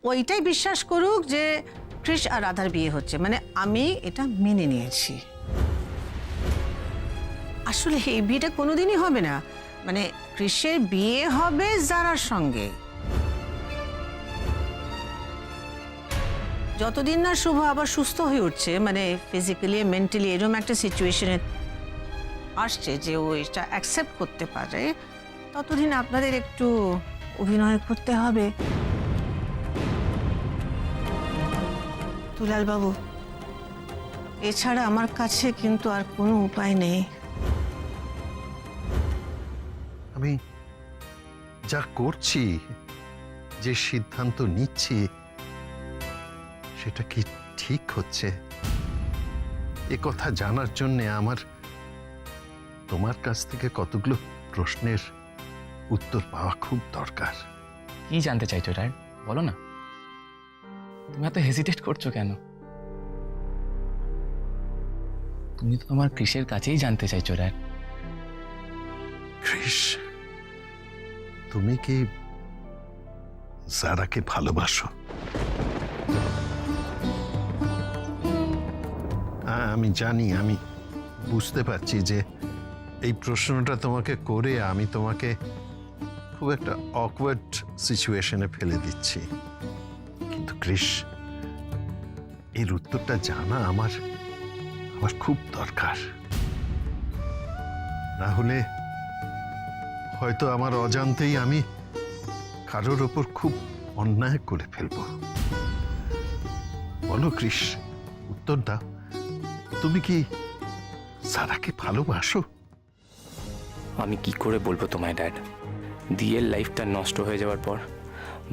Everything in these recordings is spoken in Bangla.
ওইটাই বিশ্বাস করুক যে কৃষ আর রাধার বিয়ে হচ্ছে, মানে আমি এটা মেনে নিয়েছি। আসলে এই বিয়েটা কোনোদিনই হবে না, মানে কৃষের বিয়ে হবে জারার সঙ্গে। যতদিন না শুভ আবার সুস্থ হয়ে উঠছে, মানে ফিজিক্যালি মেন্টালি এরকম একটা সিচুয়েশনে আসছে যে ও এটা অ্যাকসেপ্ট করতে পারে, ততদিন আপনাদের একটু অভিনয় করতে হবে। দুলাল বাবু, এছাড়া আমার কাছে কিন্তু আর কোনো উপায় নেই। আমি যা করছি, যে সিদ্ধান্ত নিচ্ছি, সেটা কি ঠিক হচ্ছে? এ কথা জানার জন্য আমার তোমার কাছ থেকে কতগুলো প্রশ্নের উত্তর পাওয়া খুব দরকার। কি জানতে চাইছো ড্যাড, বলো না। তুমি এত হেজিটেট করছো কেন? তুমি তো আমার কৃষের কাছেই জানতে চাইছো ড্যাড। কৃষ, তুমি কি জারাকে ভালোবাসো? আমি জানি, আমি বুঝতে পারছি যে এই প্রশ্নটা তোমাকে করে আমি তোমাকে খুব একটা অকওয়ার্ড সিচুয়েশনে ফেলে দিচ্ছি, কিন্তু কৃষ, এর উত্তরটা জানা আমার খুব দরকার। না হলে হয়তো আমার অজান্তেই আমি কারোর ওপর খুব অন্যায় করে ফেলব। বলো কৃষ, উত্তর দাও, তুমি কি সারাকে ভালোবাসো? আমি কি করে বলবো তোমায় ড্যাড? দিয়ের লাইফটা নষ্ট হয়ে যাওয়ার পর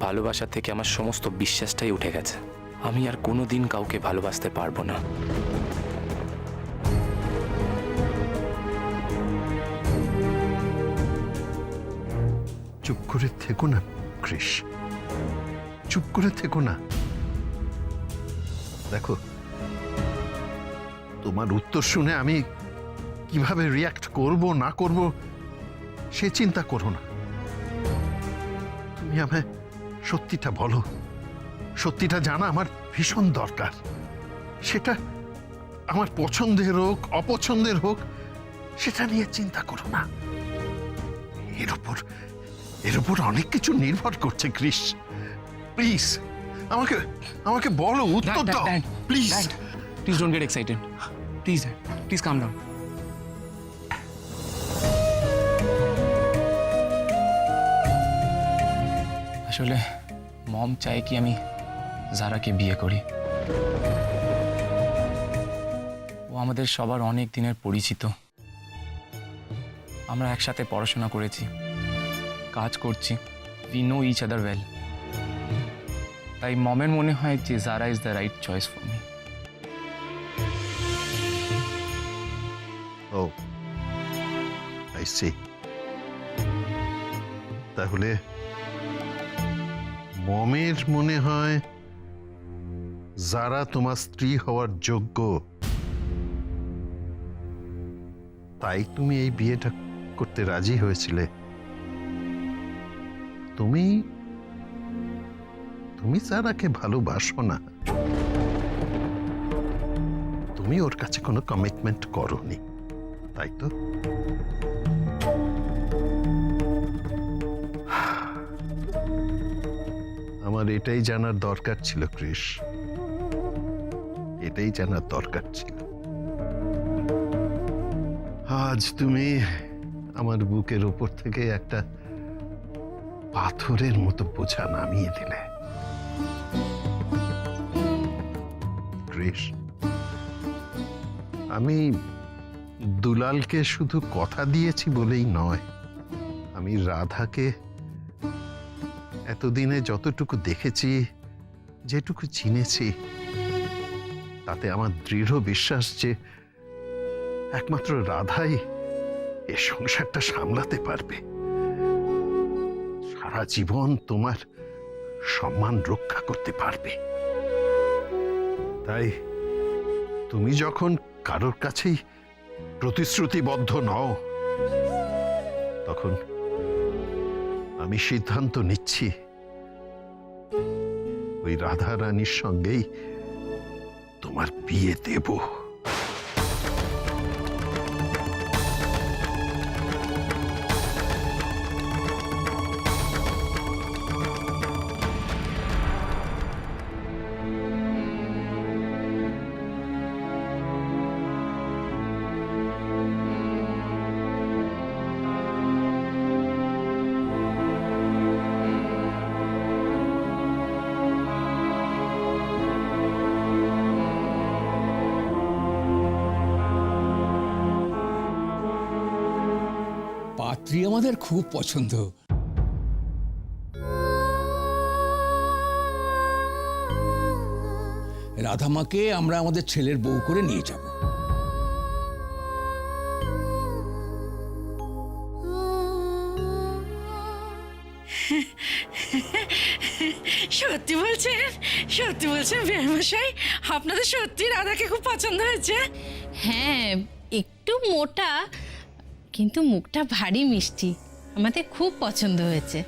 ভালোবাসা থেকে আমার সমস্ত বিশ্বাসটাই উঠে গেছে। আমি আর কোনোদিন কাউকে ভালোবাসতে পারবো না। চুপ করে থেকো না কৃষ, চুপ করে থেকো না। দেখো, তোমার উত্তর শুনে আমি কিভাবে রিয়াক্ট করব না করব সে চিন্তা করো না। তুমি আমায় সত্যিটা বলো। সত্যিটা জানা আমার ভীষণ দরকার। সেটা আমার পছন্দের হোক অপছন্দের হোক, সেটা নিয়ে চিন্তা করো না। এর উপর অনেক কিছু নির্ভর করছে কৃষ। প্লিজ আমাকে আমাকে বলো, উত্তর দাও please. Please don't get excited, please please calm down. আসলে মম চায় কি আমি জারাকে বিয়ে করি। ও আমাদের সবার অনেক দিনের পরিচিত। আমরা একসাথে পড়াশোনা করেছি, কাজ করছি, we know each other well. তাই মমের মনে হয় যে Zara is the right choice for me. Oh I see. তাহলে মমের মনে হয় যারা তোমার স্ত্রী হওয়ার যোগ্য, তাই তুমি এই বিয়েটা করতে রাজি হয়েছিলে। তুমি তুমি যারাকে ভালোবাসো না, তুমি ওর কাছে কোনো কমিটমেন্ট করোনি, তাই তো? আমার এটাই জানার দরকার ছিল কৃষ, এটাই জানার দরকার ছিল। আজ তুমি আমার বুকের উপর থেকে একটা পাথরের মতো বোঝা নামিয়ে দিলে কৃষ। আমি দুলালকে শুধু কথা দিয়েছি বলেই নয়, আমি রাধাকে এতদিনে যতটুকু দেখেছি, যেটুকু চিনেছি, তাতে আমার দৃঢ় বিশ্বাস যে একমাত্র রাধাই এ সংসারটা সামলাতে পারবে, সারা জীবন তোমার সম্মান রক্ষা করতে পারবে। তাই তুমি যখন কারোর কাছেই প্রতিশ্রুতিবদ্ধ নও, তখন আমি সিদ্ধান্ত নিচ্ছি ওই রাধা রানীর সঙ্গেই তোমার বিয়ে দেব। পাত্রী আমাদের খুব পছন্দ। রাধামাকে আমরা আমাদের ছেলের বউ করে নিয়ে যাব। সত্যি বলছেন? সত্যি বলছেন বেয়ামশাই, আপনাদের সত্যি রাধাকে খুব পছন্দ হয়েছে? হ্যাঁ, একটু মোটা কিন্তু মুখটা ভারী মিষ্টি, আমাদের খুব পছন্দ হয়েছে।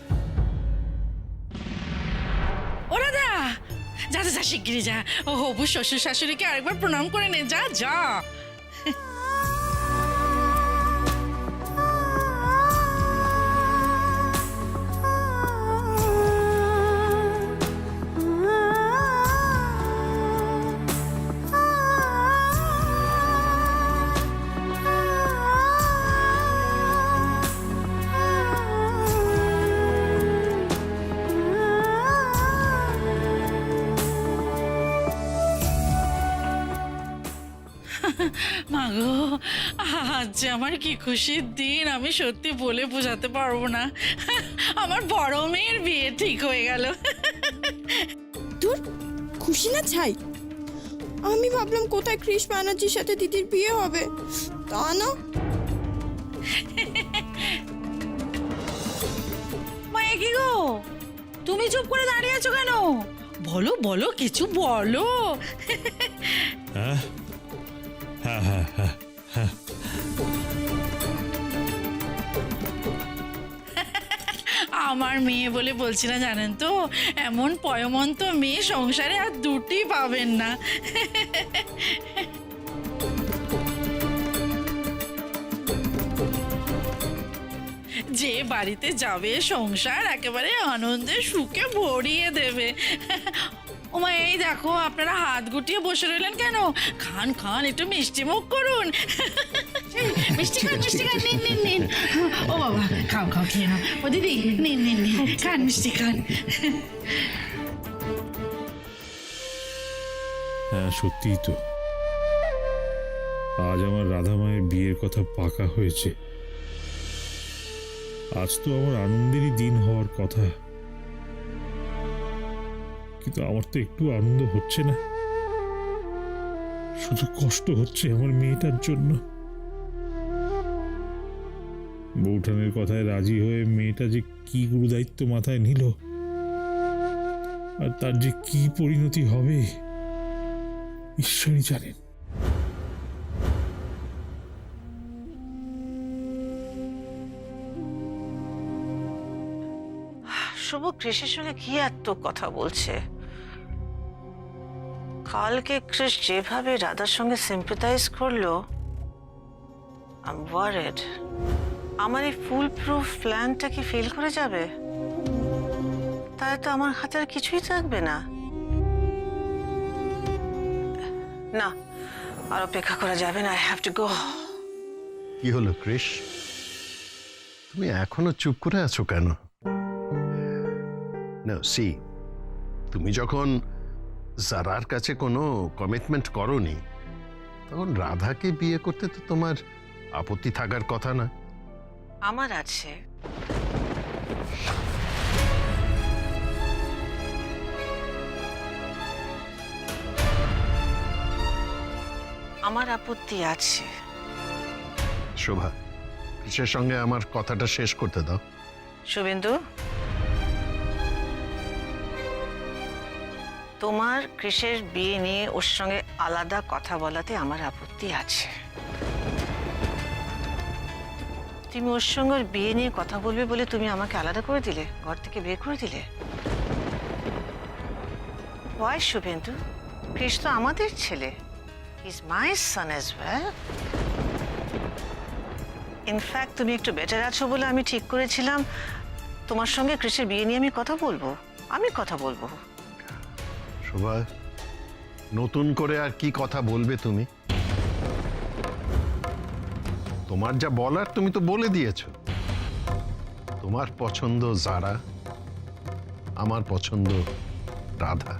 ও রাধা, যা যা যা শিগগিরি যা, ও হবু শ্বশুর শাশুড়িকে আরেকবার প্রণাম করে নে, যা যা। মাগো, আজ যে আমার কি খুশির দিন, আমি সত্যি বলে বোঝাতে পারবো না। আমার বড় মেয়ের বিয়ে ঠিক হয়ে গেল। দূর, খুশি না ছাই। আমি ভাবলাম কোথায় কৃষ ব্যানার্জির সাথে দিদির বিয়ে হবে, তা না। মায়ে কি গো, তুমি চুপ করে দাঁড়িয়ে আছো কেন? বলো বলো, কিছু বলো। আমার মেয়ে বলে বলছি না, জানেন তো, এমন পয়মন্ত মেয়ে সংসারে আর দুটি পাবেন না। যে বাড়িতে যাবে সংসার একেবারে আনন্দে সুখে ভরিয়ে দেবে। ওমা, এই দেখো, আপনারা হাত গুটিয়ে বসে রইলেন কেন? খান খান, একটু মিষ্টি মুখ করুন। মিষ্টি খান, মিষ্টি খান, নিন নিন নিন। ও বাবা, খাও খাও, খেয়ে নাও। ও দিদি, নিন নিন নিন, খান মিষ্টি খান। হ্যাঁ, সত্যিই তো আজ আমার রাধা মায়ের বিয়ের কথা পাকা হয়েছে। আজ তো আমার আনন্দেরই দিন হওয়ার কথা, কিন্তু আমার তো একটু আনন্দ হচ্ছে না, শুধু কষ্ট হচ্ছে আমার মেয়েটার জন্য। বৌঠানের কথায় রাজি হয়ে মেয়েটা যে কি গুরুদায়িত্ব মাথায় নিল, আর তার যে কি পরিণতি হবে ঈশ্বরই জানেন। শুভ কৃষের সঙ্গে কি এত কথা বলছে? কালকে কৃষ যেভাবে রাধার সঙ্গে সিম্পাথাইজ করলো, আই এম ওয়ারিড। আমার এই ফুল প্রুফ প্ল্যানটা কি ফেল করে যাবে? তাই তো আমার হাতে আর কিছুই থাকবে না। না, আর অপেক্ষা করা যাবে না, আই হ্যাভ টু গো। কি হলো কৃষ, তুমি এখনো চুপ করে আছো কেন? না, সি, তুমি যখন জারার কাছে কোনো কমিটমেন্ট করোনি, তখন রাধাকে বিয়ে করতে তো তোমার আপত্তি থাকার কথা না। আমার আছে। আমার আপত্তি আছে। শোভা, কৃষের সঙ্গে আমার কথাটা শেষ করতে দাও। শুভেন্দু, তোমার কৃষের বিয়ে নিয়ে ওর সঙ্গে আলাদা কথা বলাতে আমার আপত্তি আছে। তুমি ওর সঙ্গে ওর বিয়ে নিয়ে কথা বলবে বলে তুমি আমাকে আলাদা করে দিলে, ঘর থেকে বের করে দিলে। ওয়াই শুভেন্দু? কৃষ তো আমাদের ছেলে, is my Son as well. In fact তুমি একটু বেটার আছো বলে আমি ঠিক করেছিলাম তোমার সঙ্গে কৃষের বিয়ে নিয়ে আমি কথা বলবো। শোভা, নতুন করে আর কি কথা বলবে তুমি? তোমার যা বলার তুমি তো বলে দিয়েছো। তোমার পছন্দ যারা, আমার পছন্দ Radha.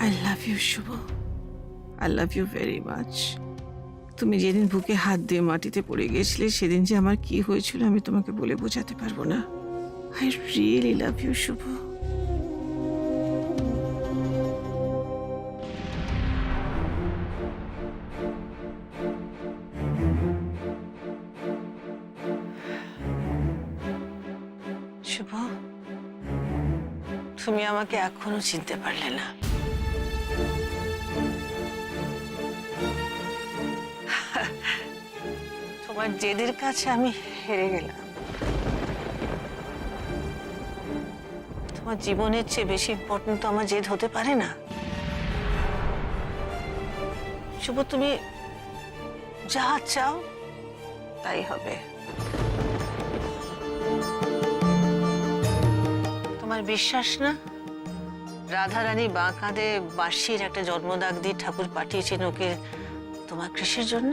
I love you Shubho, I love you very much. তুমি যেদিন বুকে হাত দিয়ে মাটিতে পড়ে গেছিলে সেদিন যে আমার কি হয়েছিল আমি তোমাকে বলে বোঝাতে পারবো না। আই রিয়েলি লাভ ইউ শুভ। শুভ, তুমি আমাকে এখনো চিনতে পারলে না। তোমার জেদের কাছে আমি হেরে গেলাম। তোমার জীবনের চেয়ে বেশি ইম্পর্টেন্ট তো আমার জেদ হতে পারে না। শুভ, তুমি যা চাও তাই হবে। তোমার বিশ্বাস না? রাধারানী বাঁ কাঁধে বাঁশির একটা জন্মদাগ দিয়ে ঠাকুর পাঠিয়েছেন ওকে তোমার কৃষির জন্য।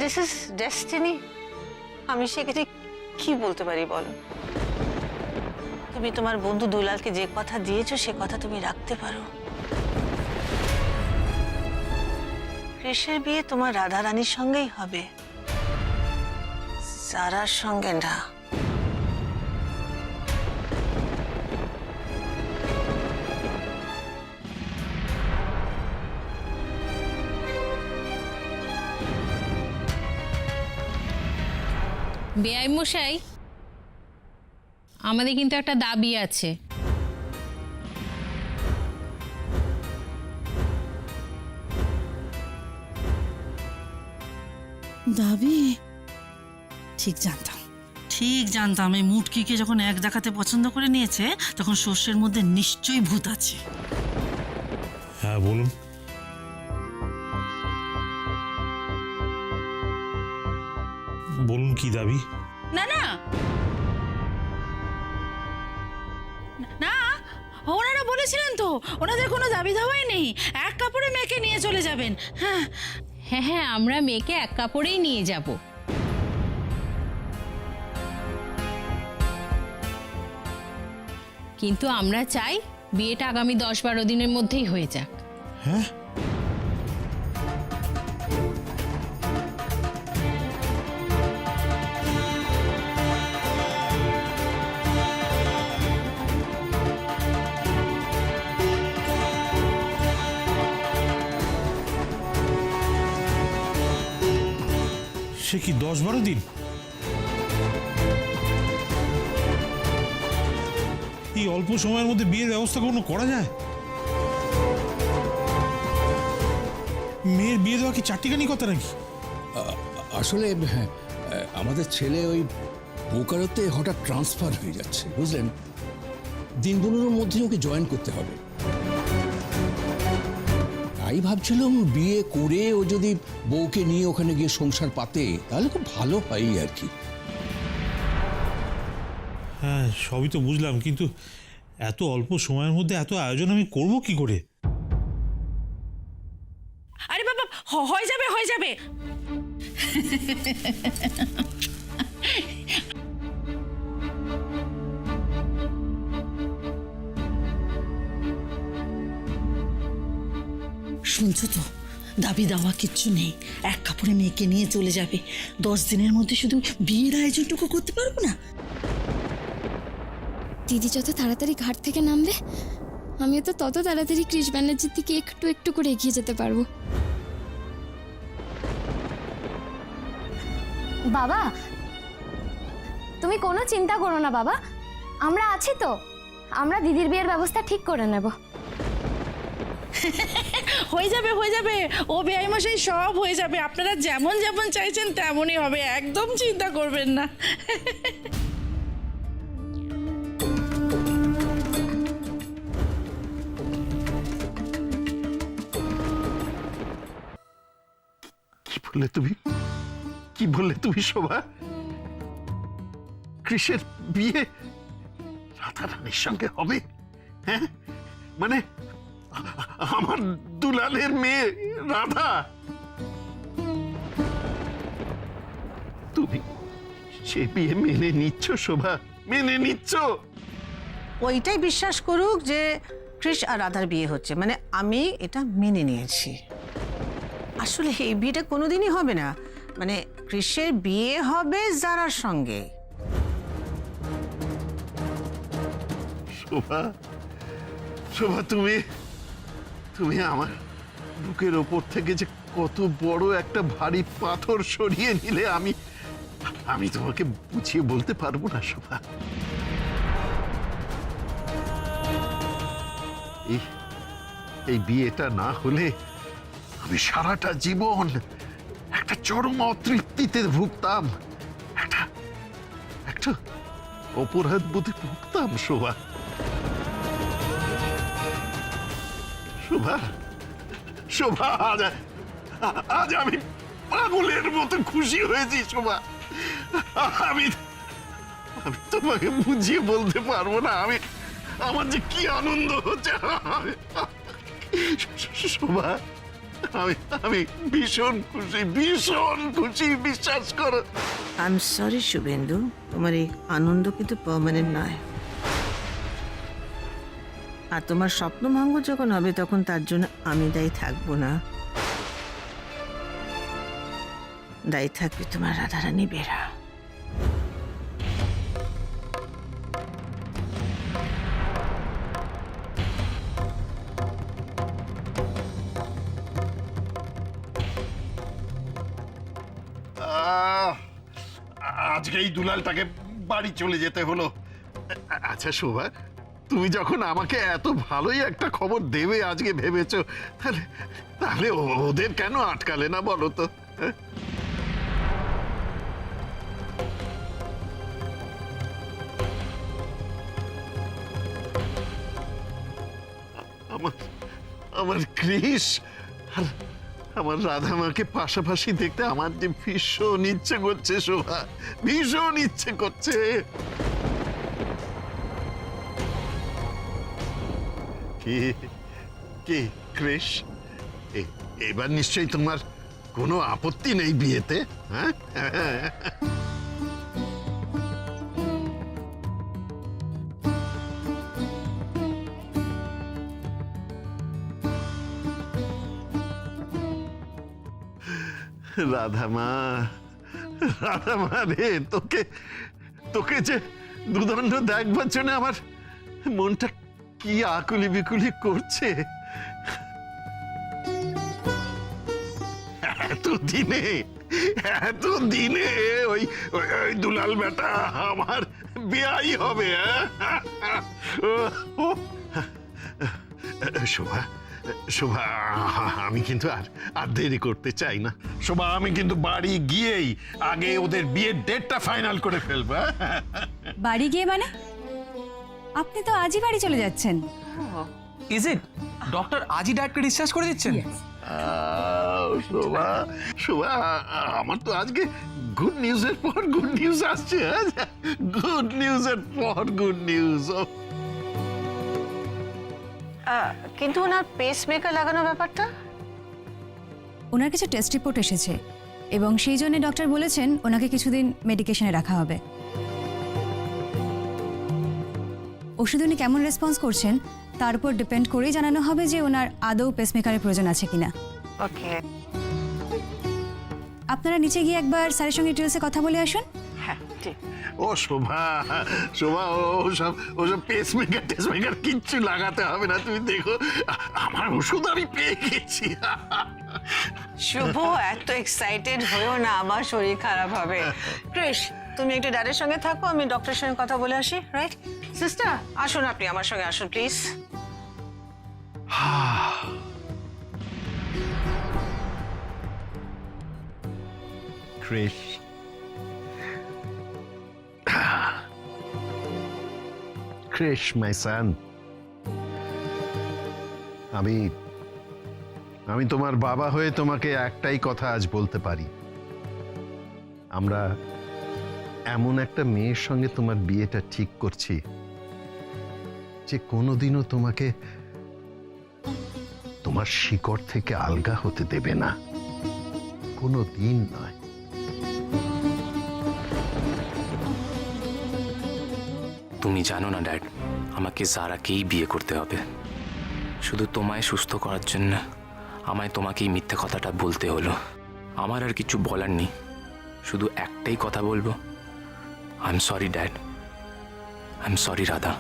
This is destiny. আমি সেখানে কি বলতে পারি বলো? তুমি তোমার বন্ধু দুলালকে যে কথা দিয়েছো সে কথা তুমি রাখতে পারো। কৃষের বিয়ে তোমার রাধারানীর সঙ্গেই হবে, সারার সঙ্গে না। বেআই মশাই, আমাদের কিন্তু একটা দাবি আছে। দাবি? ঠিক জানতাম এই মুটকিকে যখন এক দেখাতে পছন্দ করে নিয়েছে তখন শস্যের মধ্যে নিশ্চয়ই ভূত আছে। হ্যাঁ বলুন। বলুন কি দাবি? না না না, ওনারা বলেছিলেন তো ওনাদের কোনো দাবি দাওয়াই নেই, এক কাপড়ে মেয়েকে নিয়ে চলে যাবেন। হ্যাঁ হ্যাঁ হ্যাঁ, আমরা মেয়েকে এক কাপড়েই নিয়ে যাব। কিন্তু আমরা চাই বিয়েটা আগামী 10-12 দিনের মধ্যেই হয়ে যাক। হ্যাঁ সে কি 10-12 দিন? এই অল্প সময়ের মধ্যে বিয়ের ব্যবস্থা কোনো করা যায়? মেয়ের বিয়ে দেওয়া কি চারটিখানি কথা নাকি? আসলে হ্যাঁ, আমাদের ছেলে ওই বোকারোতে হঠাৎ ট্রান্সফার হয়ে যাচ্ছে, বুঝলেন। দিন 15-এর মধ্যে ওকে জয়েন করতে হবে। তাই ভাবছিলাম বিয়ে করে ও যদি বউকে নিয়ে ওখানে গিয়ে সংসার পাতে তাহলে খুব ভালো হয় আর কি। হ্যাঁ সবই তো বুঝলাম, কিন্তু এত অল্প সময়ের মধ্যে এত আয়োজন আমি করব কি করে? আরে বাবা, হয়ে যাবে। শুনছো তো, দাবি দাওয়া কিচ্ছু নেই, এক কাপড়ে মেয়েকে নিয়ে চলে যাবে। 10 দিনের মধ্যে শুধু বিয়ের আয়োজনটুকু করতে পারবো না? দিদি যত তাড়াতাড়ি ঘাট থেকে নামবে আমিও তো তত তাড়াতাড়ি কৃষ ব্যানার্জির দিকে একটু একটু করে এগিয়ে যেতে পারবো। বাবা, তুমি কোনো চিন্তা করো না বাবা, আমরা আছি তো। আমরা দিদির বিয়ের ব্যবস্থা ঠিক করে নেব। হয়ে যাবে হয়ে যাবে, ও বেআই মশাই সব হয়ে যাবে। আপনারা যেমন যেমন চাইছেন তেমনই হবে, একদম চিন্তা করবেন না। কি বললে তুমি শোভা? কৃষের বিয়ে রাধা রানীর সঙ্গে হবে? হ্যাঁ, মানে আমার দুলালের মেয়ে রাধা? তুমি সে বিয়ে মেনে নিচ্ছ শোভা? মেনে নিচ্ছ? ওইটাই বিশ্বাস করুক যে কৃষ আর রাধার বিয়ে হচ্ছে, মানে আমি এটা মেনে নিয়েছি। আসলে এই বিয়েটা কোনোদিনই হবে না, মানে কৃষের বিয়ে হবে জারার সঙ্গে। শোভা, শোভা, তুমি আমার বুকের ওপর থেকে যে কত বড় একটা ভারী পাথর সরিয়ে নিলে আমি তোমাকে বুঝিয়ে বলতে পারবো না শোভা। এই বিয়েটা না হলে আমি সারাটা জীবন একটা চরম অতৃপ্তিতে ভুগতাম, একটা অপরাধ বোধে ভুগতাম শোভা। শোভা, শোভা, আজ আমি পাগলের মতো খুশি হয়েছি শোভা। আমি তোমাকে বুঝিয়ে বলতে পারবো না আমার যে কি আনন্দ হচ্ছে শোভা। আমি ভীষণ খুশি, বিশ্বাস করো। আই এম সরি শুভেন্দু, তোমার এই আনন্দ কিন্তু পার্মানেন্ট নয়। আর তোমার স্বপ্ন ভঙ্গ যখন হবে তখন তার জন্য আমি দায়ী থাকবো না, দায়ী থাকবে তোমার রাধারানী বেরা। আজকে এই দুলালটাকে বাড়ি চলে যেতে হলো। আচ্ছা শোভা, তুমি যখন আমাকে এত ভালোই একটা খবর দেবে আজকে ভেবেছো, তাহলে ওদের কেন আটকালে না বলো তো? আমার কৃষ আর আমার রাধা মাকে পাশাপাশি দেখতে আমার যে ভীষণ ইচ্ছে করছে শোভা, ভীষণ ইচ্ছে করছে। কি কৃষ, এবার নিশ্চয়ই তোমার কোনো আপত্তি নেই বিয়েতে? হ্যাঁ, রাধামা রে, তোকে যে দুদণ্ড দেখবার জন্য আমার মনটা কি আকুলি বিকুলি করছে। এতদিনে ওই দুলাল বেটা আমার বিয়াই হবে। শোভা, শোভা, আমি কিন্তু আর দেরি করতে চাই না শোভা। আমি কিন্তু বাড়ি গিয়েই আগে ওদের বিয়ের ডেটটা ফাইনাল করে ফেলবো। বাড়ি গিয়ে মানে? আপনি তো আজই বাড়ি চলে যাচ্ছেন। Is it? ডক্টর আজই ড্যাডকে ডিসচার্জ করে দিচ্ছেন? শোভা, শোভা, আমার তো আজকে গুড নিউজের পর গুড নিউজ আসছে। গুড নিউজের পর গুড নিউজ। কিন্তু ওনার পেসমেকার লাগানো ব্যাপারটা? ওনার কিছু টেস্ট রিপোর্ট এসেছে এবং সেই জন্য ডক্টর বলেছেন ওনাকে কিছুদিন মেডিকেশনে রাখা হবে। ওষুধ উনি কেমন রেসপন্স করছেন তার উপর ডিপেন্ড করেই জানানো হবে যে ওনার আদৌ পেসমেকারের প্রয়োজন আছে কিনা। ওকে, আপনারা নিচে গিয়ে একবার স্যারের সঙ্গে ডিটেলসে কথা বলে আসুন। হ্যাঁ ঠিক। ও শোভা, শোভা, ওসব পেসমেকার কিচ্ছু লাগাতে হবে না। তুমি দেখো আমার ওষুধ আমি পেয়ে গেছি। শুভ, এত এক্সাইটেড হয়েও না, আমার শরীর খারাপ হবে। কৃষ, তুমি একটু ড্যাডের সঙ্গে থাকো, আমি ডক্টরের সঙ্গে কথা বলে আসি। রাইট সিস্টার, আসুন, আপনি আমার সঙ্গে আসুন প্লিজ। ক্রিস, ক্রিস মাই সান, আমি তোমার বাবা হয়ে তোমাকে একটাই কথা আজ বলতে পারি, আমরা এমন একটা মেয়ের সঙ্গে তোমার বিয়েটা ঠিক করছি যে কোনোদিনও তোমাকে তোমার শিকড় থেকে আলগা হতে দেবে না, কোনো দিন নয়। তুমি জানো না ড্যাড, আমাকে যারাকেই বিয়ে করতে হবে। শুধু তোমায় সুস্থ করার জন্য আমায় তোমাকেই মিথ্যে কথাটা বলতে হলো। আমার আর কিছু বলার নেই, শুধু একটাই কথা বলবো, I am sorry dad, I am sorry Radha.